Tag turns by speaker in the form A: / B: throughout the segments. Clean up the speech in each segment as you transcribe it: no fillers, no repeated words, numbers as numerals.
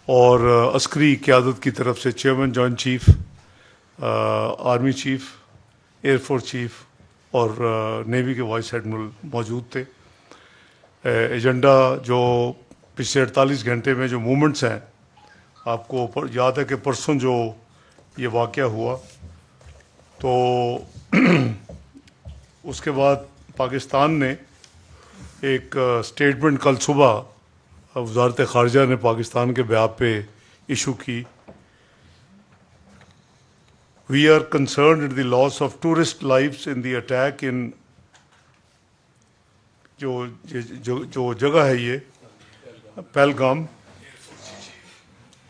A: اور عسکری قیادت کی طرف سے chairman joint chief, army chief, air force chief اور نیوی کے وائس ایڈمرل موجود تھے۔ ایجنڈا جو پچھلے 48 گھنٹے میں جو موومنٹس ہیں، آپ کو یاد ہے کہ پرسوں جو یہ واقعہ ہوا، تو اس کے بعد پاکستان نے ایک اسٹیٹمنٹ کل صبح وزارت خارجہ نے پاکستان کے بیان پہ ایشو کی۔ We are concerned at the loss of tourist lives in the attack in جو جگہ ہے یہ پہلگام،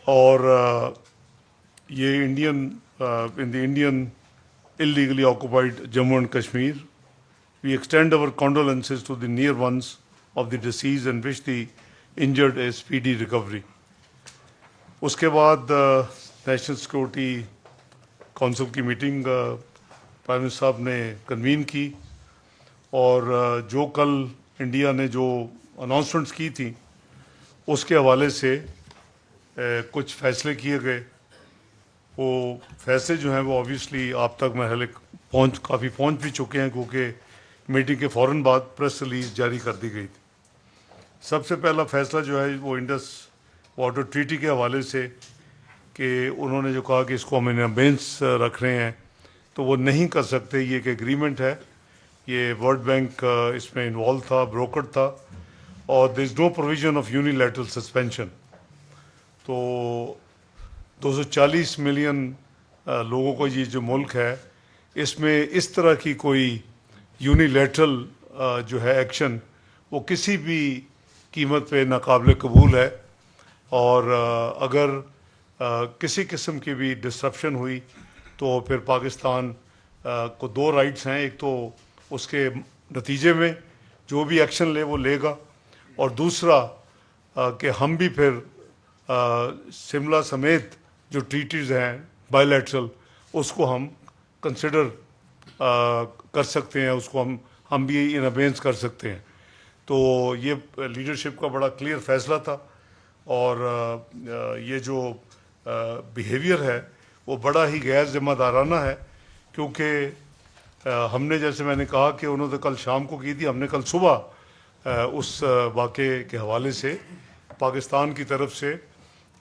A: اور یہ in the Indian illegally occupied Jammu and Kashmir. We extend our condolences to the near ones of the deceased and wish the injured a speedy recovery. اس کے بعد national security council کی meeting prime minister صاحب نے convene کی، اور جو کل India نے جو اناؤنسمنٹس کی تھیں اس کے حوالے سے کچھ فیصلے کیے گئے۔ وہ فیصلے جو ہیں وہ آبویسلی آپ تک مرحلے کافی پہنچ بھی چکے ہیں، کیونکہ میٹنگ کے فوراً بعد پریس ریلیز جاری کر دی گئی تھی۔ سب سے پہلا فیصلہ جو ہے وہ انڈس واٹر ٹریٹی کے حوالے سے، کہ انہوں نے جو کہا کہ اس کو ہم ان ابینس رکھ رہے ہیں، تو وہ نہیں کر سکتے۔ یہ ایک ایگریمنٹ ہے، یہ ورلڈ بینک اس میں انوالو تھا، بروکر تھا، اور there is no provision of unilateral suspension. تو 240 ملین لوگوں کو یہ جو ملک ہے، اس میں اس طرح کی کوئی یونیلیٹرل جو ہے ایکشن وہ کسی بھی قیمت پہ ناقابل قبول ہے، اور اگر کسی قسم کی بھی ڈسرپشن ہوئی تو پھر پاکستان کو دو رائٹس ہیں، ایک تو اس کے نتیجے میں جو بھی ایکشن لے وہ لے گا، اور دوسرا کہ ہم بھی پھر شملہ سمیت جو ٹریٹیز ہیں بائیلیٹرل اس کو ہم کنسیڈر کر سکتے ہیں، اس کو ہم بھی ان ابینس کر سکتے ہیں۔ تو یہ لیڈرشپ کا بڑا کلیئر فیصلہ تھا، اور یہ جو بیہیویئر ہے وہ بڑا ہی غیر ذمہ دارانہ ہے، کیونکہ ہم نے، جیسے میں نے کہا کہ انہوں نے کل شام کو کی تھی، ہم نے کل صبح اس واقعے کے حوالے سے پاکستان کی طرف سے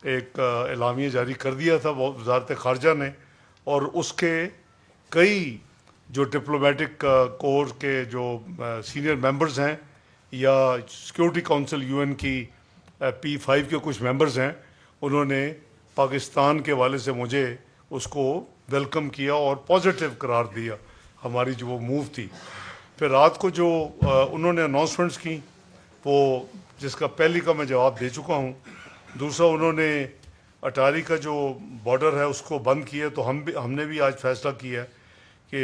A: ایک اعلامیہ جاری کر دیا تھا وزارت خارجہ نے، اور اس کے کئی جو ڈپلومیٹک کور کے جو سینئر ممبرز ہیں، یا سیکورٹی کونسل یو این کی P5 کے کچھ ممبرز ہیں، انہوں نے پاکستان کے حوالے سے مجھے اس کو ویلکم کیا اور پازیٹیو قرار دیا ہماری جو وہ موو تھی۔ پھر رات کو جو انہوں نے اناؤنسمنٹس کی، وہ جس کا پہلی کا میں جواب دے چکا ہوں۔ دوسرا، انہوں نے اٹاری کا جو بارڈر ہے اس کو بند کیا، تو ہم نے بھی آج فیصلہ کیا ہے کہ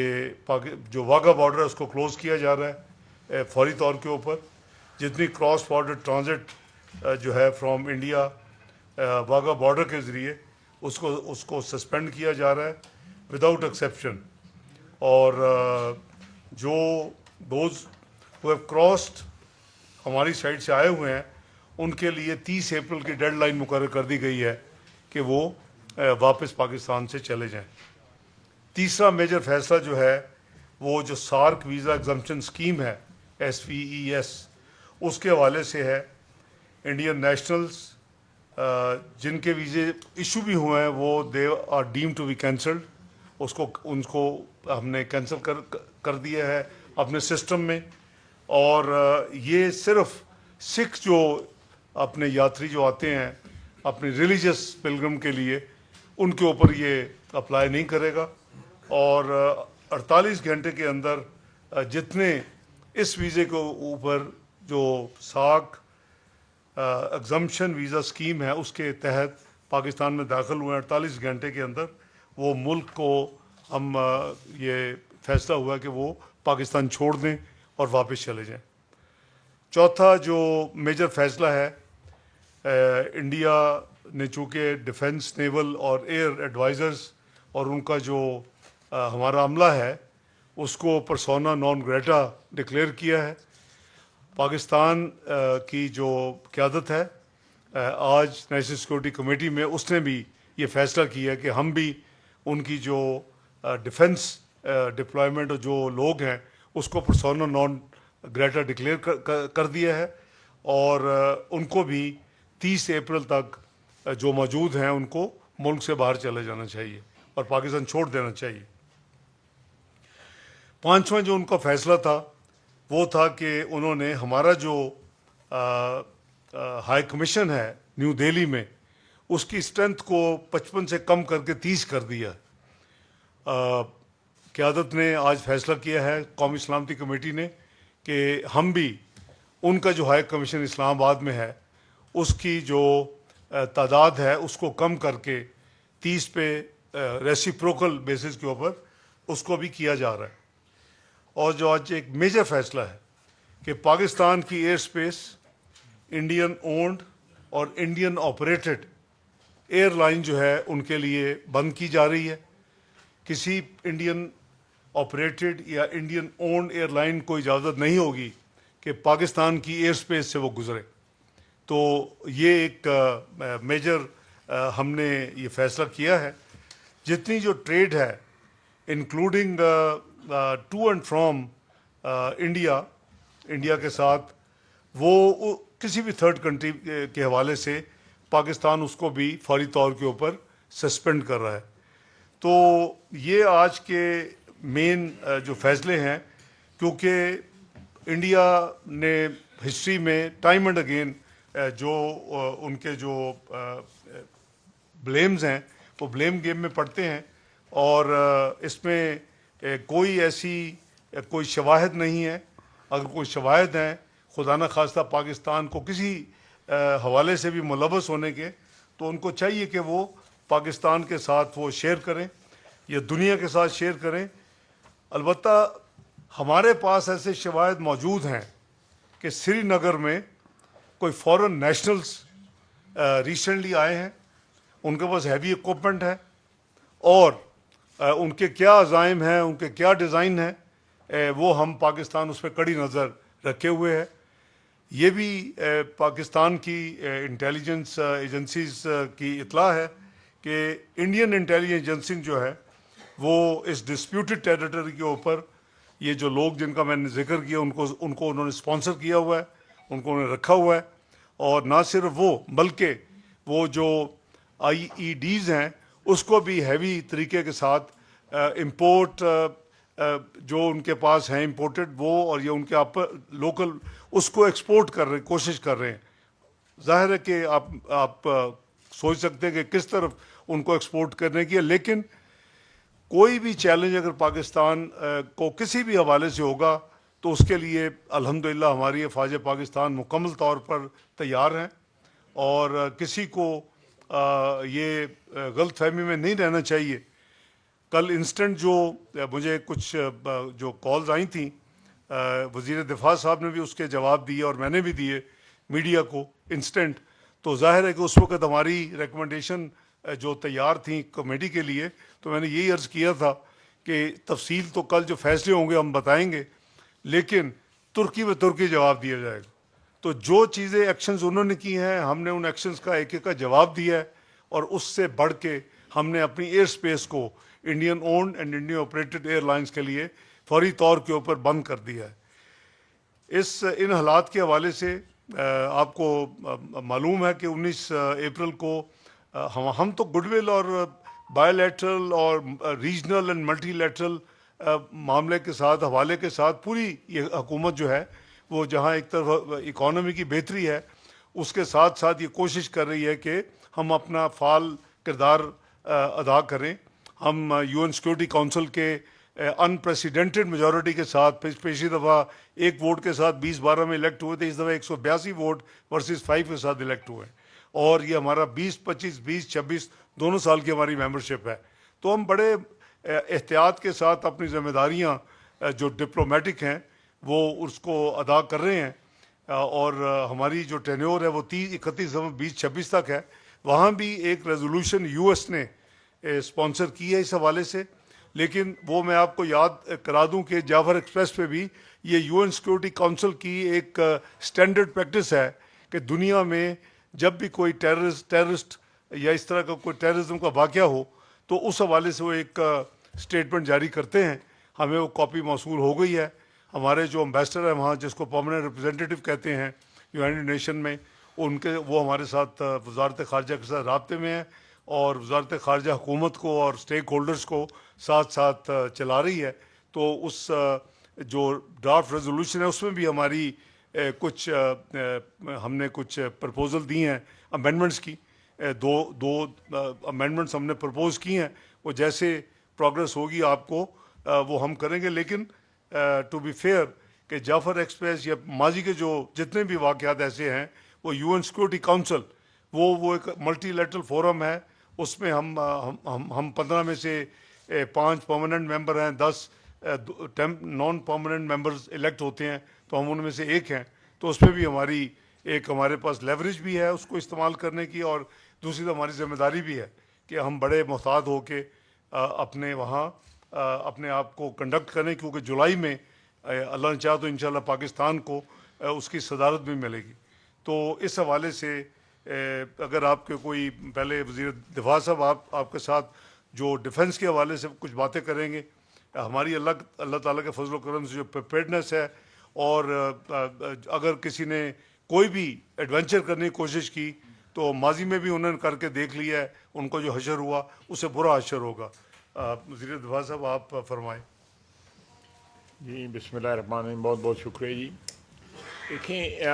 A: جو واگا بارڈر ہے اس کو کلوز کیا جا رہا ہے فوری طور کے اوپر۔ جتنی کراس بارڈر ٹرانزٹ جو ہے فرام انڈیا واگا بارڈر کے ذریعے اس کو سسپینڈ کیا جا رہا ہے وداؤٹ ایکسیپشن، اور جو دوز ہو ہیو کراسڈ ہماری سائڈ سے آئے ہوئے ہیں ان کے لیے 30 اپریل کی ڈیڈ لائن مقرر کر دی گئی ہے کہ وہ واپس پاکستان سے چلے جائیں۔ تیسرا میجر فیصلہ جو ہے وہ جو سارک ویزا ایگزمپشن اسکیم ہے SVES، اس کے حوالے سے ہے۔ انڈین نیشنلز جن کے ویزے ایشو بھی ہوئے ہیں وہ they are deemed to be cancelled, ان کو ہم نے کینسل کر دیا ہے اپنے سسٹم میں، اور یہ صرف سکھ جو اپنے یاتری جو آتے ہیں اپنی ریلیجس پلگرم کے لیے، ان کے اوپر یہ اپلائی نہیں کرے گا، اور 48 گھنٹے کے اندر جتنے اس ویزے کے اوپر جو ساک ایگزمپشن ویزا اسکیم ہے اس کے تحت پاکستان میں داخل ہوئے 48 گھنٹے کے اندر، وہ ملک کو ہم یہ فیصلہ ہوا کہ وہ پاکستان چھوڑ دیں اور واپس چلے جائیں۔ چوتھا جو میجر فیصلہ ہے، انڈیا نے چونکہ ڈیفنس، نیول اور ایئر ایڈوائزرز اور ان کا جو ہمارا عملہ ہے اس کو پرسونا نان گریٹا ڈکلیئر کیا ہے۔ پاکستان کی جو قیادت ہے آج نیشنل سیکورٹی کمیٹی میں اس نے بھی یہ فیصلہ کیا کہ ہم بھی ان کی جو ڈیفنس ڈپلائمنٹ جو لوگ ہیں اس کو پرسونا نان گریٹا ڈکلیئر کر دیا ہے، اور ان کو بھی 30 اپریل تک جو موجود ہیں ان کو ملک سے باہر چلے جانا چاہیے اور پاکستان چھوڑ دینا چاہیے۔ پانچواں جو ان کا فیصلہ تھا وہ تھا کہ انہوں نے ہمارا جو ہائی کمیشن ہے نیو دہلی میں، اس کی اسٹرینتھ کو 55 سے کم کر کے 30 کر دیا۔ قیادت نے آج فیصلہ کیا ہے قومی سلامتی کمیٹی نے کہ ہم بھی ان کا جو ہائی کمیشن اسلام آباد میں ہے اس کی جو تعداد ہے اس کو کم کر کے 30 پہ ریسیپروکل بیسس کے اوپر اس کو بھی کیا جا رہا ہے۔ اور جو آج ایک میجر فیصلہ ہے کہ پاکستان کی ایئر سپیس انڈین اونڈ اور انڈین آپریٹڈ ایئر لائن جو ہے ان کے لیے بند کی جا رہی ہے۔ کسی انڈین آپریٹڈ یا انڈین اونڈ ایئر لائن کو اجازت نہیں ہوگی کہ پاکستان کی ایئر سپیس سے وہ گزرے۔ تو یہ ایک میجر ہم نے یہ فیصلہ کیا ہے۔ جتنی جو ٹریڈ ہے including to and from India کے ساتھ، وہ کسی بھی تھرڈ کنٹری کے حوالے سے پاکستان اس کو بھی فوری طور کے اوپر سسپینڈ کر رہا ہے۔ تو یہ آج کے مین جو فیصلے ہیں، کیونکہ انڈیا نے ہسٹری میں ٹائم اینڈ اگین جو ان کے جو بلیمز ہیں وہ بلیم گیم میں پڑتے ہیں، اور اس میں کوئی ایسی کوئی شواہد نہیں ہے۔ اگر کوئی شواہد ہیں خدا نخواستہ پاکستان کو کسی حوالے سے بھی ملوث ہونے کے، تو ان کو چاہیے کہ وہ پاکستان کے ساتھ وہ شیئر کریں یا دنیا کے ساتھ شیئر کریں۔ البتہ ہمارے پاس ایسے شواہد موجود ہیں کہ سری نگر میں کوئی فورن نیشنلز ریسنٹلی آئے ہیں، ان کے پاس ہیوی اکوپمنٹ ہے، اور ان کے کیا عزائم ہیں، ان کے کیا ڈیزائن ہیں، وہ ہم پاکستان اس پہ کڑی نظر رکھے ہوئے ہے۔ یہ بھی پاکستان کی انٹیلیجنس ایجنسیز کی اطلاع ہے کہ انڈین انٹیلیجنس ایجنسی جو ہے وہ اس ڈسپیوٹڈ ٹیریٹری کے اوپر یہ جو لوگ جن کا میں نے ذکر کیا ان کو انہوں نے اسپانسر کیا ہوا ہے، ان کو انہوں نے رکھا ہوا ہے۔ اور نہ صرف وہ بلکہ وہ جو آئی ای ڈیز ہیں اس کو بھی ہیوی طریقے کے ساتھ امپورٹ جو ان کے پاس ہیں امپورٹڈ وہ، اور یہ ان کے لوکل اس کو ایکسپورٹ کر رہے کوشش کر رہے ہیں۔ ظاہر ہے کہ آپ سوچ سکتے ہیں کہ کس طرف ان کو ایکسپورٹ کرنے کی ہے، لیکن کوئی بھی چیلنج اگر پاکستان کو کسی بھی حوالے سے ہوگا تو اس کے لیے الحمدللہ ہماری افواج پاکستان مکمل طور پر تیار ہیں، اور کسی کو یہ غلط فہمی میں نہیں رہنا چاہیے۔ کل انسٹنٹ جو مجھے کچھ جو کالز آئی تھیں، وزیر دفاع صاحب نے بھی اس کے جواب دیے اور میں نے بھی دیے میڈیا کو انسٹنٹ، تو ظاہر ہے کہ اس وقت ہماری ریکمنڈیشن جو تیار تھیں کمیٹی کے لیے، تو میں نے یہی عرض کیا تھا کہ تفصیل تو کل جو فیصلے ہوں گے ہم بتائیں گے، لیکن ترکی میں ترکی جواب دیا جائے گا۔ تو جو چیزیں ایکشنز انہوں نے کی ہیں ہم نے ان ایکشنز کا ایک ایک کا جواب دیا ہے، اور اس سے بڑھ کے ہم نے اپنی ایئر سپیس کو Indian owned and Indian operated airlines کے لیے فوری طور کے اوپر بند کر دیا ہے۔ ان حالات کے حوالے سے آپ کو معلوم ہے کہ 19 اپریل کو ہم تو گڈ ول اور بائے لیٹرل اور ریجنل اینڈ ملٹی لیٹرل معاملے کے ساتھ حوالے کے ساتھ پوری یہ حکومت جو ہے وہ جہاں ایک طرف اکانومی کی بہتری ہے اس کے ساتھ ساتھ یہ کوشش کر رہی ہے کہ ہم اپنا فعال کردار ادا کریں۔ ہم یو این سیکورٹی کونسل کے ان پریسیڈنٹڈ میجورٹی کے ساتھ پچھلی دفعہ ایک ووٹ کے ساتھ 2012 میں الیکٹ ہوئے تھے، اس دفعہ 182 ووٹ ورسز 5 کے ساتھ الیکٹ ہوئے ہیں، اور یہ ہمارا 2025 2026 دونوں سال کی ہماری ممبرشپ ہے۔ تو ہم بڑے احتیاط کے ساتھ اپنی ذمہ داریاں جو ڈپلومیٹک ہیں وہ اس کو ادا کر رہے ہیں، اور ہماری جو ٹینیور ہے وہ 31 نومبر 2026 تک ہے۔ وہاں بھی ایک ریزولوشن یو ایس نے اسپانسر کی ہے اس حوالے سے، لیکن وہ میں آپ کو یاد کرا دوں کہ جعفر ایکسپریس پہ بھی یہ یو این سیکورٹی کونسل کی ایک اسٹینڈرڈ پریکٹس ہے کہ دنیا میں جب بھی کوئی ٹیررسٹ یا اس طرح کا کوئی ٹیررزم کا واقعہ ہو تو اس حوالے سے وہ ایک اسٹیٹمنٹ جاری کرتے ہیں. ہمیں وہ کاپی موصول ہو گئی ہے. ہمارے جو امبیسڈر ہیں وہاں، جس کو پرماننٹ ریپرزینٹیٹو کہتے ہیں یونائٹڈ نیشن میں، وہ ہمارے ساتھ وزارت خارجہ کے ساتھ رابطے میں ہیں، اور وزارت خارجہ حکومت کو اور اسٹیک ہولڈرز کو ساتھ ساتھ چلا رہی ہے. تو اس جو ڈرافٹ ریزولوشن ہے اس میں بھی ہماری کچھ ہم نے کچھ پرپوزل دی ہیں امینڈمنٹس کی. دو امینڈمنٹس ہم نے پرپوز کی ہیں. وہ جیسے پروگرس ہوگی آپ کو وہ ہم کریں گے. لیکن ٹو بی فیئر کہ جعفر ایکسپریس یا ماضی کے جو جتنے بھی واقعات ایسے ہیں، وہ یو این سیکورٹی کاؤنسل وہ ایک ملٹی لیٹرل فورم ہے. اس میں ہم 15 میں سے 5 پرماننٹ ممبر ہیں، 10 نان پرماننٹ ممبرز الیکٹ ہوتے ہیں، تو ہم ان میں سے ایک ہیں. تو اس میں بھی ہمارے پاس لیوریج بھی ہے اس کو استعمال کرنے کی، اور دوسری تو ہماری ذمہ داری بھی ہے کہ ہم بڑے محتاط ہو کے اپنے وہاں اپنے آپ کو کنڈکٹ کریں، کیونکہ جولائی میں اللہ نے چاہا تو انشاءاللہ پاکستان کو اس کی صدارت بھی ملے گی. تو اس حوالے سے اگر آپ کے کوئی پہلے وزیر دفاع صاحب آپ کے ساتھ جو ڈیفنس کے حوالے سے کچھ باتیں کریں گے. ہماری اللہ تعالیٰ کے فضل و کرم سے جو پریپیئرڈنس ہے، اور اگر کسی نے کوئی بھی ایڈونچر کرنے کی کوشش کی تو ماضی میں بھی انہوں نے کر کے دیکھ لیا ہے، ان کو جو حشر ہوا اس سے برا حشر ہوگا. وزیر دفاع صاحب آپ فرمائیں.
B: جی بسم اللہ الرحمن الرحیم، بہت بہت شکریہ جی. دیکھیں،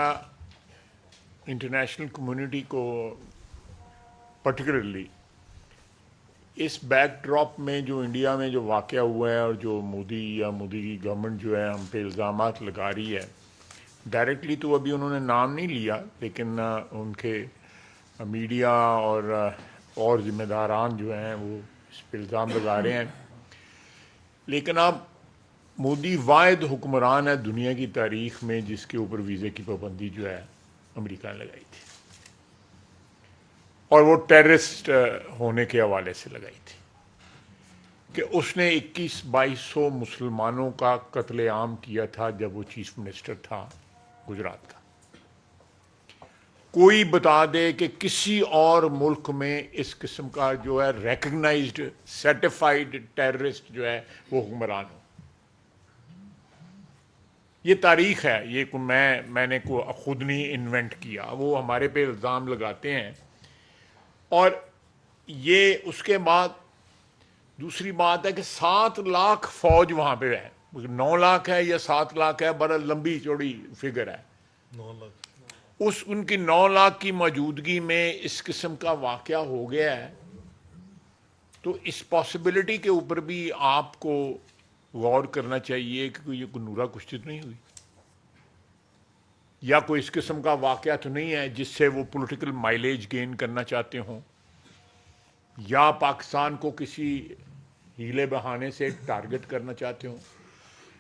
B: انٹرنیشنل کمیونٹی کو پرٹیکولرلی اس بیک ڈراپ میں جو انڈیا میں جو واقعہ ہوا ہے، اور جو مودی کی گورنمنٹ جو ہے ہم پہ الزامات لگا رہی ہے، ڈائریکٹلی تو ابھی انہوں نے نام نہیں لیا، لیکن ان کے میڈیا اور ذمہ داران جو ہیں وہ اس پہ الزام لگا رہے ہیں. لیکن اب مودی واحد حکمران ہے دنیا کی تاریخ میں جس کے اوپر ویزے کی پابندی جو ہے امریکہ نے لگائی تھی، اور وہ ٹیررسٹ ہونے کے حوالے سے لگائی تھی کہ اس نے 2100-2200 مسلمانوں کا قتل عام کیا تھا جب وہ چیف منسٹر تھا گجرات کا. کوئی بتا دے کہ کسی اور ملک میں اس قسم کا جو ہے ریکگنائزڈ سرٹیفائڈ ٹیررسٹ جو ہے وہ حکمران ہو. یہ تاریخ ہے، یہ میں نے خود نہیں انوینٹ کیا، وہ ہمارے پہ الزام لگاتے ہیں. اور یہ اس کے بعد دوسری بات ہے کہ 7 لاکھ فوج وہاں پہ ہے. 9 لاکھ ہے یا 7 لاکھ ہے، بڑا لمبی چوڑی فگر ہے.
A: 9 لاکھ
B: ان کی 9 لاکھ کی موجودگی میں اس قسم کا واقعہ ہو گیا ہے. تو اس پاسبلٹی کے اوپر بھی آپ کو غور کرنا چاہیے کہ یہ کوئی نورا کشتی تو نہیں ہوئی، یا کوئی اس قسم کا واقعہ تو نہیں ہے جس سے وہ پولیٹیکل مائلیج گین کرنا چاہتے ہوں، یا پاکستان کو کسی ہیلے بہانے سے ٹارگٹ کرنا چاہتے ہوں.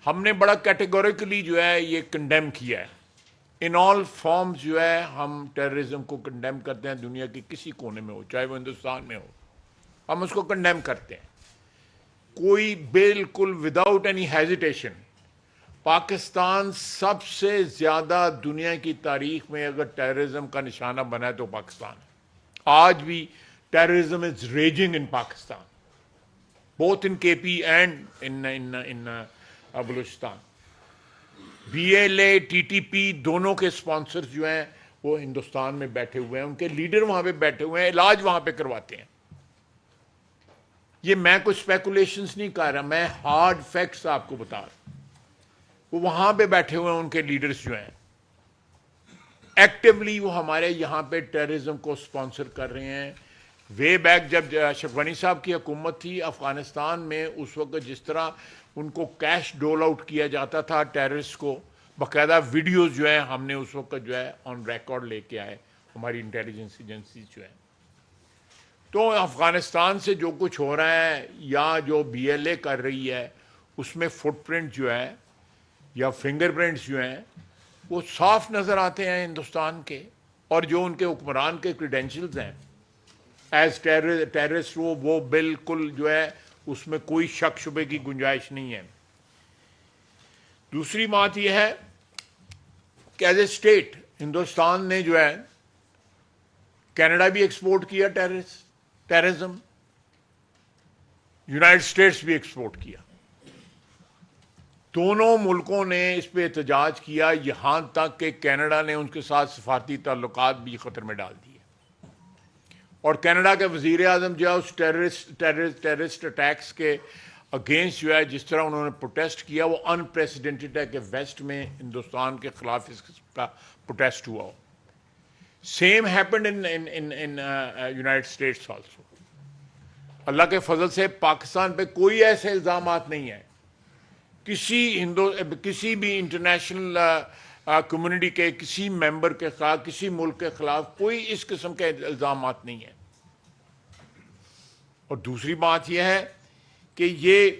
B: ہم نے بڑا کیٹیگوریکلی جو ہے یہ کنڈیم کیا ہے. ان آل فارمز جو ہے ہم ٹیررزم کو کنڈیم کرتے ہیں، دنیا کے کسی کونے میں ہو، چاہے وہ ہندوستان میں ہو، ہم اس کو کنڈیم کرتے ہیں. کوئی بالکل وداؤٹ اینی ہیزیٹیشن. پاکستان سب سے زیادہ دنیا کی تاریخ میں اگر ٹیررزم کا نشانہ بنا ہے تو پاکستان ہے. آج بھی terrorism is raging in Pakistan, both in K P and in Balochistan. B L A T T P دونوں کے اسپانسرز جو ہیں وہ ہندوستان میں بیٹھے ہوئے ہیں، ان کے لیڈر وہاں پہ بیٹھے ہوئے ہیں، علاج وہاں پہ کرواتے ہیں. یہ میں کوئی اسپیکولیشنز نہیں کر رہا، میں ہارڈ فیکٹس آپ کو بتا رہا ہوں. وہ وہاں پہ بیٹھے ہوئے ہیں، ان کے لیڈرز جو ہیں ایکٹیولی وہ ہمارے یہاں پہ ٹیررزم کو اسپانسر کر رہے ہیں. وے بیک جب اشرف غنی صاحب کی حکومت تھی افغانستان میں، اس وقت جس طرح ان کو کیش ڈول آؤٹ کیا جاتا تھا ٹیررسٹ کو، باقاعدہ ویڈیوز جو ہیں ہم نے اس وقت جو ہے آن ریکارڈ لے کے آئے، ہماری انٹیلیجنس ایجنسیز جو ہیں. تو افغانستان سے جو کچھ ہو رہا ہے یا جو بی ایل اے کر رہی ہے، اس میں فٹ پرنٹ جو ہے یا فنگر پرنٹس جو ہیں وہ صاف نظر آتے ہیں ہندوستان کے، اور جو ان کے حکمران کے کریڈینشلز ہیں ایز ٹیررسٹ وہ بالکل جو ہے اس میں کوئی شک شبے کی گنجائش نہیں ہے. دوسری بات یہ ہے کہ ایز اے اسٹیٹ ہندوستان نے جو ہے کینیڈا بھی ایکسپورٹ کیا ٹیررزم، یونائٹڈ اسٹیٹس بھی ایکسپورٹ کیا. دونوں ملکوں نے اس پہ احتجاج کیا، یہاں تک کہ کینیڈا نے ان کے ساتھ سفارتی تعلقات بھی خطر میں ڈال دیے. اور کینیڈا کے وزیر اعظم جو ہے اس ٹیررسٹ اٹیکس کے اگینسٹ جو ہے جس طرح انہوں نے پروٹیسٹ کیا وہ انپریسیڈنٹڈ ہے کہ ویسٹ میں ہندوستان کے خلاف اس قسم کا پروٹیسٹ ہوا ہو. Same happened in United States also. اللہ کے فضل سے پاکستان پہ کوئی ایسے الزامات نہیں ہیں کسی بھی انٹرنیشنل کمیونٹی کے کسی ممبر کے خلاف، کسی ملک کے خلاف کوئی اس قسم کے الزامات نہیں ہیں. اور دوسری بات یہ ہے کہ یہ